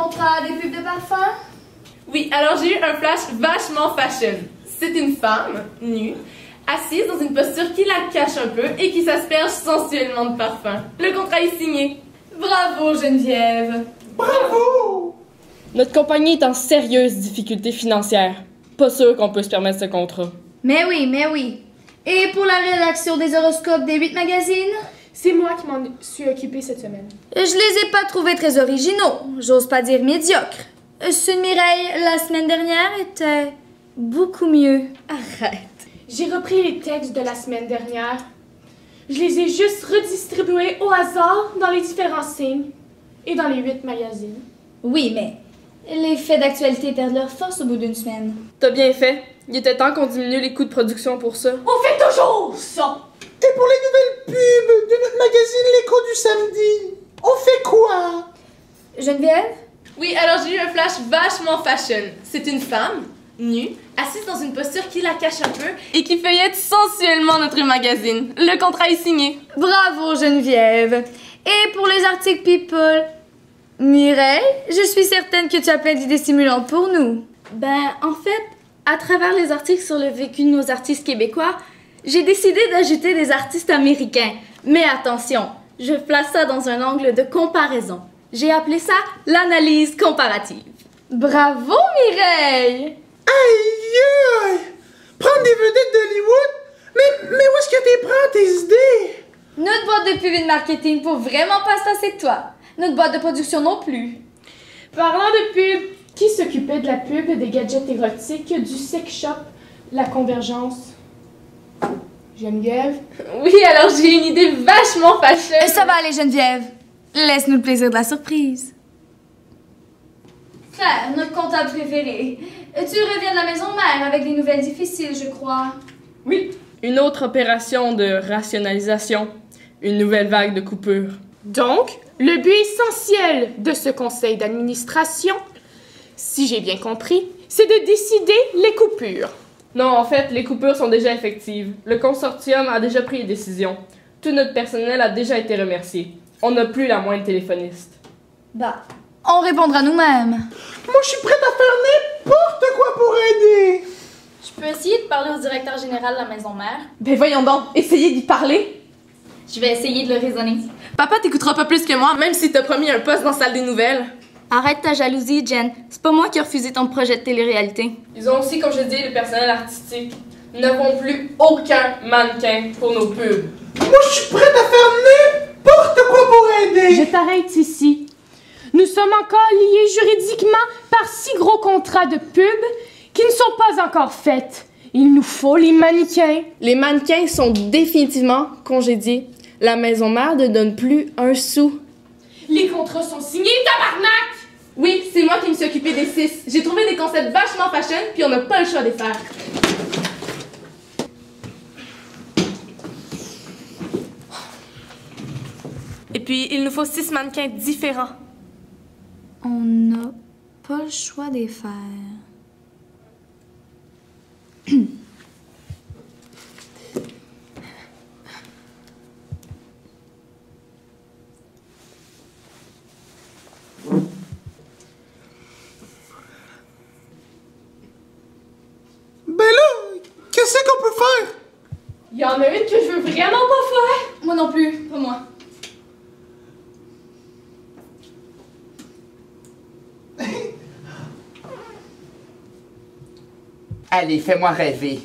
contrat des pubs de parfum? Oui, alors j'ai eu un flash vachement fashion. C'est une femme, nue, assise dans une posture qui la cache un peu et qui s'asperge sensuellement de parfum. Le contrat est signé. Bravo, Geneviève! Bravo! Notre compagnie est en sérieuse difficulté financière. Pas sûr qu'on peut se permettre ce contrat. Mais oui, mais oui. Et pour la rédaction des horoscopes des 8 magazines? C'est moi qui m'en suis occupée cette semaine. Je les ai pas trouvés très originaux, j'ose pas dire médiocres. Ceux de Mireille, la semaine dernière, étaient beaucoup mieux. Arrête. J'ai repris les textes de la semaine dernière. Je les ai juste redistribués au hasard dans les différents signes et dans les 8 magazines. Oui, mais les faits d'actualité perdent leur force au bout d'une semaine. T'as bien fait. Il était temps qu'on diminue les coûts de production pour ça. On fait toujours ça! Et pour les nouvelles pubs de notre magazine L'écho du samedi, on fait quoi? Geneviève? Oui, alors j'ai eu un flash vachement fashion. C'est une femme, nue, assise dans une posture qui la cache un peu et qui feuillette sensuellement notre magazine. Le contrat est signé. Bravo, Geneviève. Et pour les articles People? Mireille, je suis certaine que tu as plein d'idées stimulantes pour nous. Ben, en fait, à travers les articles sur le vécu de nos artistes québécois, j'ai décidé d'ajouter des artistes américains. Mais attention, je place ça dans un angle de comparaison. J'ai appelé ça l'analyse comparative. Bravo, Mireille! Aïe! Aïe! Prendre des vedettes d'Hollywood? Mais où est-ce que tu prends tes idées? Notre boîte de pub et de marketing pour vraiment pas se passer de toi. Notre boîte de production non plus. Parlant de pub, qui s'occupait de la pub des gadgets érotiques du sex shop La Convergence? Geneviève? Oui, alors j'ai une idée vachement fashion. Ça va aller, Geneviève. Laisse-nous le plaisir de la surprise. Frère, notre comptable préféré. Tu reviens de la maison mère avec des nouvelles difficiles, je crois. Oui. Une autre opération de rationalisation. Une nouvelle vague de coupures. Donc, le but essentiel de ce conseil d'administration, si j'ai bien compris, c'est de décider les coupures. Non, en fait, les coupures sont déjà effectives. Le consortium a déjà pris les décisions. Tout notre personnel a déjà été remercié. On n'a plus la moindre téléphoniste. Bah, on répondra nous-mêmes. Moi, je suis prête à faire n'importe quoi pour aider. Je peux essayer de parler au directeur général de la maison mère. Ben voyons donc, essayez d'y parler. Je vais essayer de le raisonner. Papa t'écoutera pas plus que moi, même si t'as promis un poste dans la salle des nouvelles. Arrête ta jalousie, Jen. C'est pas moi qui ai refusé ton projet de télé-réalité. Ils ont aussi, comme je dis, le personnel artistique. Nous n'avons plus aucun mannequin pour nos pubs. Moi, je suis prête à faire n'importe quoi pour aider. Je t'arrête ici. Nous sommes encore liés juridiquement par 6 gros contrats de pub qui ne sont pas encore faits. Il nous faut les mannequins. Les mannequins sont définitivement congédiés. La maison mère ne donne plus un sou. Les contrats sont signés, tabarnak! Oui, c'est moi qui me suis occupée des 6. J'ai trouvé des concepts vachement fashion, puis on n'a pas le choix de les faire. Et puis, il nous faut 6 mannequins différents. On n'a pas le choix de les faire. Ben là, qu'est-ce qu'on peut faire? Il y en a une que je veux vraiment pas faire. Moi non plus, pas moi. Allez, fais-moi rêver.